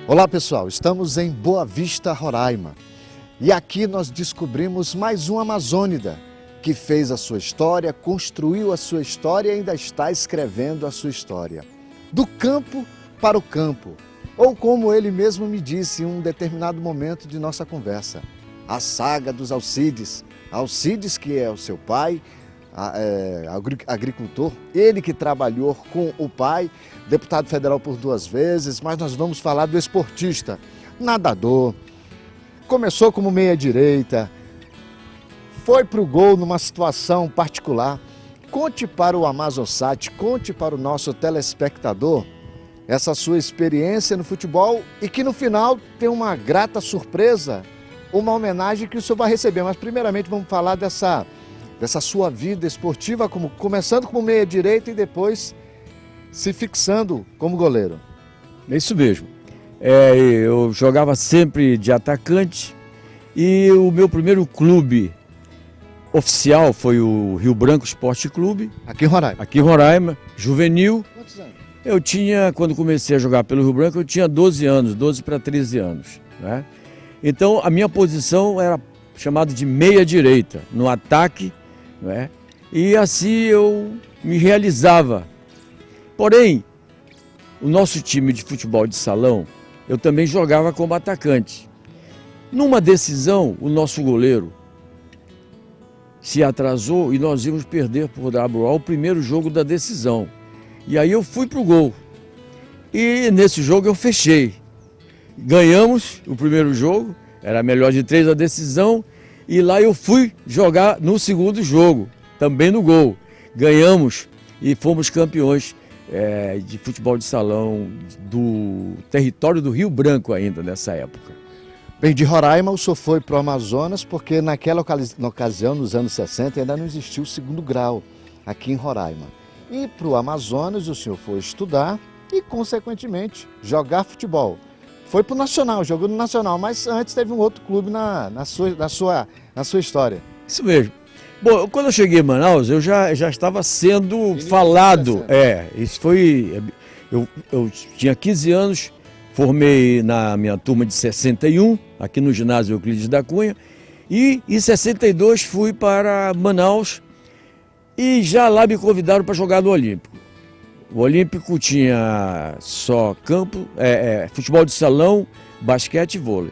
Olá pessoal, estamos em Boa Vista, Roraima. E aqui nós descobrimos mais um amazônida que fez a sua história, construiu a sua história e ainda está escrevendo a sua história. Do campo para o campo, ou como ele mesmo me disse em um determinado momento de nossa conversa, a saga dos Alcides. Alcides, que é o seu pai, agricultor, ele que trabalhou com o pai, deputado federal por 2 vezes, mas nós vamos falar do esportista, nadador, começou como meia-direita, foi para o gol numa situação particular. Conte para o Amazonsat, conte para o nosso telespectador essa sua experiência no futebol e que no final tem uma grata surpresa, uma homenagem que o senhor vai receber. Mas primeiramente vamos falar dessa sua vida esportiva, começando como meia-direita e depois se fixando como goleiro. É isso mesmo. Eu jogava sempre de atacante e o meu primeiro clube oficial foi o Rio Branco Esporte Clube. Aqui em Roraima? Aqui em Roraima, juvenil. Quantos anos? Quando comecei a jogar pelo Rio Branco, eu tinha 12 anos, 12 para 13 anos, né? Então a minha posição era chamada de meia-direita, no ataque, né? E assim eu me realizava. Porém, o nosso time de futebol de salão, eu também jogava como atacante. Numa decisão, o nosso goleiro se atrasou e nós íamos perder por WO o primeiro jogo da decisão. E aí eu fui para o gol. E nesse jogo eu fechei. Ganhamos o primeiro jogo, era melhor de 3 a decisão. E lá eu fui jogar no segundo jogo, também no gol. Ganhamos e fomos campeões de futebol de salão do território do Rio Branco ainda nessa época. Bem, de Roraima o senhor foi para o Amazonas porque naquela ocasião, nos anos 60, ainda não existia o segundo grau aqui em Roraima. E para o Amazonas o senhor foi estudar e, consequentemente, jogar futebol. Foi para o Nacional, jogou no Nacional, mas antes teve um outro clube na sua história. Isso mesmo. Bom, quando eu cheguei em Manaus, eu já estava sendo falado. Isso foi... Eu tinha 15 anos, formei na minha turma de 61, aqui no ginásio Euclides da Cunha, e em 62 fui para Manaus e já lá me convidaram para jogar no Olímpico. O Olímpico tinha só campo, futebol de salão, basquete e vôlei.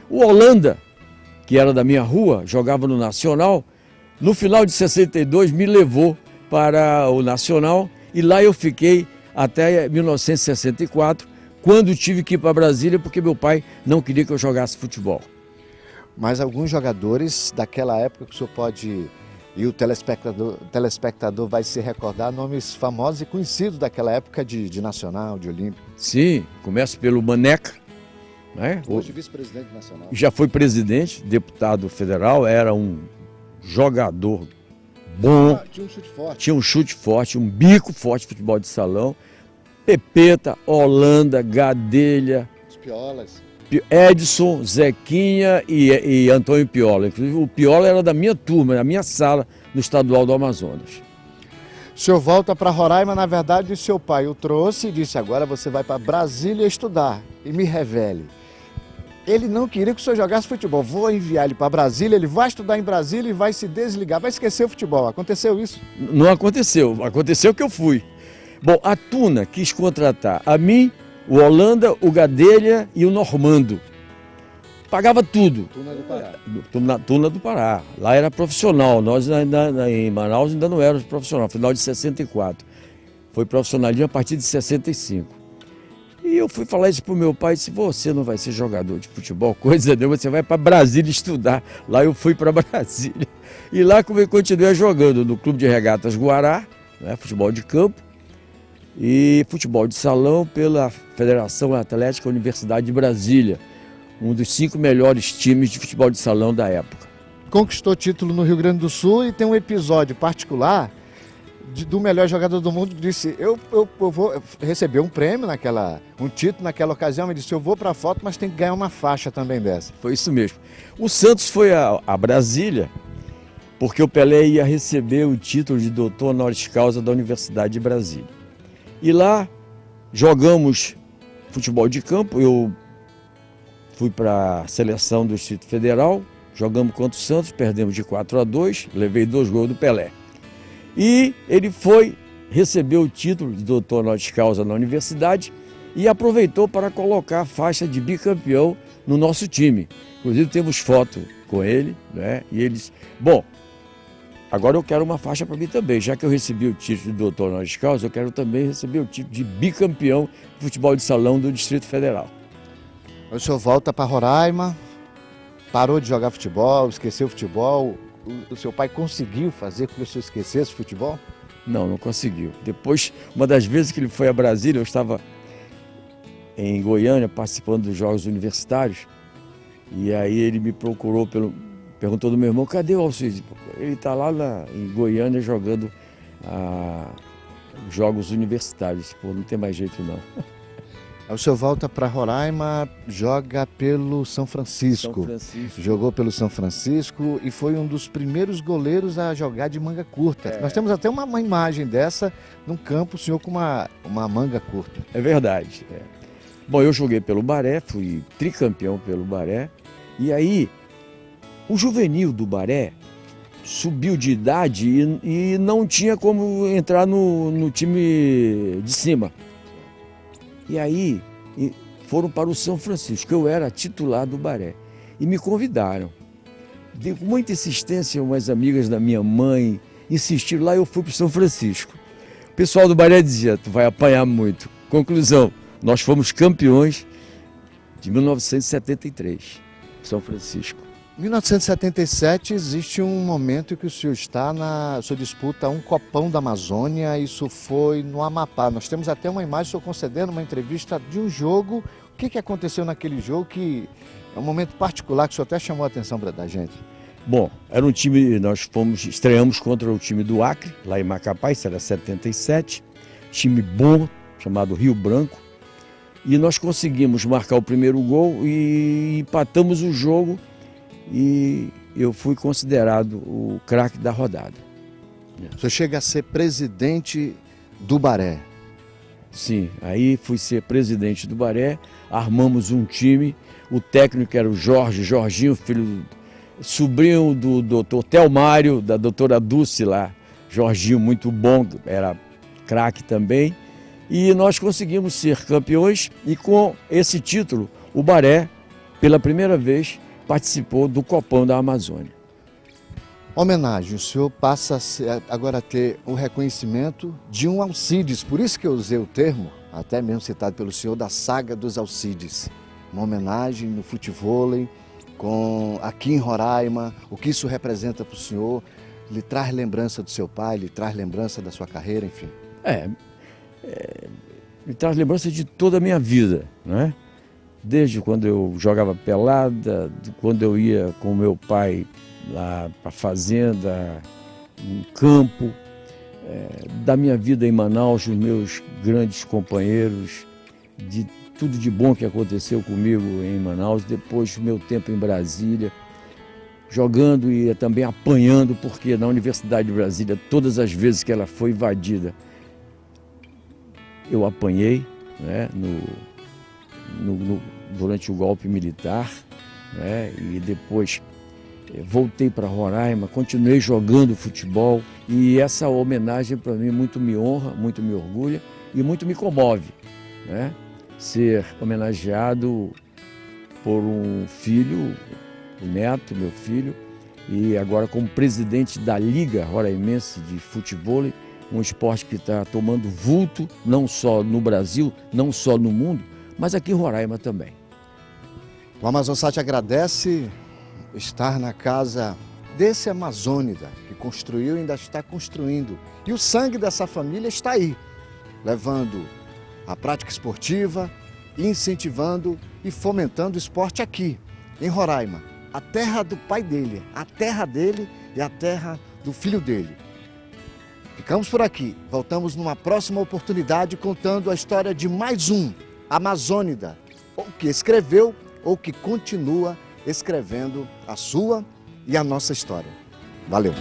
O Holanda, que era da minha rua, jogava no Nacional. No final de 62 me levou para o Nacional e lá eu fiquei até 1964, quando tive que ir para Brasília porque meu pai não queria que eu jogasse futebol. Mas alguns jogadores daquela época que o senhor pode... E o telespectador vai se recordar nomes famosos e conhecidos daquela época de Nacional, de Olímpico. Sim, começo pelo Maneca, né? Hoje vice-presidente nacional. Já foi presidente, deputado federal, era um jogador bom. Tinha um chute forte. Tinha um chute forte, um bico forte de futebol de salão. Pepeta, Holanda, Gadelha. Os Piolas. Edson, Zequinha e Antônio Piola. Inclusive, o Piola era da minha turma, da minha sala no Estadual do Amazonas. O senhor volta para Roraima, na verdade, o seu pai o trouxe e disse: agora você vai para Brasília estudar e me revele. Ele não queria que o senhor jogasse futebol. Vou enviar ele para Brasília, ele vai estudar em Brasília e vai se desligar, vai esquecer o futebol. Aconteceu isso? Não aconteceu, aconteceu que eu fui. Bom, a Tuna quis contratar a mim, o Holanda, o Gadelha e o Normando. Pagava tudo. Tuna do Pará. Tuna do Pará. Lá era profissional. Nós em Manaus ainda não éramos profissional. Final de 64. Foi profissionalismo a partir de 65. E eu fui falar isso pro meu pai. Disse: você não vai ser jogador de futebol, coisa nenhuma. Você vai para Brasília estudar. Lá eu fui para Brasília. E lá continuei jogando no Clube de Regatas Guará, né, futebol de campo. E futebol de salão pela Federação Atlética Universidade de Brasília, um dos 5 melhores times de futebol de salão da época. Conquistou título no Rio Grande do Sul e tem um episódio particular do melhor jogador do mundo que disse: eu vou receber um prêmio um título naquela ocasião, ele disse: eu vou para a foto, mas tem que ganhar uma faixa também dessa. Foi isso mesmo. O Santos foi a Brasília porque o Pelé ia receber o título de doutor honoris causa da Universidade de Brasília. E lá jogamos futebol de campo, eu fui para a seleção do Distrito Federal, jogamos contra o Santos, perdemos de 4-2, levei 2 gols do Pelé. E ele recebeu o título de doutor honoris causa na universidade e aproveitou para colocar a faixa de bicampeão no nosso time. Inclusive temos foto com ele, né? E ele disse, bom, agora eu quero uma faixa para mim também, já que eu recebi o título de doutor honoris causa, eu quero também receber o título de bicampeão de futebol de salão do Distrito Federal. O senhor volta para Roraima, parou de jogar futebol, esqueceu o futebol. O seu pai conseguiu fazer com que o senhor esquecesse o futebol? Não, não conseguiu. Depois, uma das vezes que ele foi a Brasília, eu estava em Goiânia participando dos Jogos Universitários, e aí ele me procurou, perguntou do meu irmão, cadê o Alcides? Ele está lá em Goiânia jogando Jogos Universitários. Pô, não tem mais jeito não. Aí o senhor volta para Roraima, joga pelo São Francisco. São Francisco. Jogou pelo São Francisco e foi um dos primeiros goleiros a jogar de manga curta. Nós temos até uma imagem dessa num campo, o senhor com uma manga curta. É verdade. Bom, eu joguei pelo Baré, fui tricampeão pelo Baré. E aí, o juvenil do Baré subiu de idade e não tinha como entrar no time de cima. E aí foram para o São Francisco, eu era titular do Baré, e me convidaram. Com muita insistência, umas amigas da minha mãe insistiram lá, eu fui para o São Francisco. O pessoal do Baré dizia, tu vai apanhar muito. Conclusão, nós fomos campeões de 1973, São Francisco. Em 1977 existe um momento em que o senhor o senhor disputa um Copão da Amazônia, isso foi no Amapá. Nós temos até uma imagem, o senhor concedendo uma entrevista de um jogo. O que aconteceu naquele jogo que é um momento particular que o senhor até chamou a atenção da gente? Bom, era um time, estreamos contra o time do Acre, lá em Macapá, isso era 77, time bom, chamado Rio Branco, e nós conseguimos marcar o primeiro gol e empatamos o jogo. E eu fui considerado o craque da rodada. O senhor chega a ser presidente do Baré? Sim, aí fui ser presidente do Baré, armamos um time, o técnico era o Jorginho, sobrinho do doutor Telmário, da doutora Dulce lá, Jorginho muito bom, era craque também, e nós conseguimos ser campeões e com esse título o Baré, pela primeira vez, participou do Copão da Amazônia. Homenagem, o senhor passa agora a ter o reconhecimento de um Alcides, por isso que eu usei o termo, até mesmo citado pelo senhor, da saga dos Alcides. Uma homenagem no futevôlei, aqui em Roraima, o que isso representa para o senhor, lhe traz lembrança do seu pai, lhe traz lembrança da sua carreira, enfim. Me traz lembrança de toda a minha vida, né? Desde quando eu jogava pelada, quando eu ia com meu pai lá para a fazenda, no campo, da minha vida em Manaus, os meus grandes companheiros, de tudo de bom que aconteceu comigo em Manaus, depois do meu tempo em Brasília, jogando e também apanhando, porque na Universidade de Brasília, todas as vezes que ela foi invadida, eu apanhei, né, durante o golpe militar, né, e depois voltei para Roraima, continuei jogando futebol e essa homenagem para mim muito me honra, muito me orgulha e muito me comove, né, ser homenageado por um filho, o neto, meu filho, e agora como presidente da Liga Roraimense de Futebol, um esporte que está tomando vulto, não só no Brasil, não só no mundo, mas aqui em Roraima também. O Amazonsat agradece estar na casa desse amazônida que construiu e ainda está construindo. E o sangue dessa família está aí, levando a prática esportiva, incentivando e fomentando o esporte aqui, em Roraima. A terra do pai dele, a terra dele e a terra do filho dele. Ficamos por aqui, voltamos numa próxima oportunidade contando a história de mais um amazônida, ou que escreveu ou que continua escrevendo a sua e a nossa história. Valeu!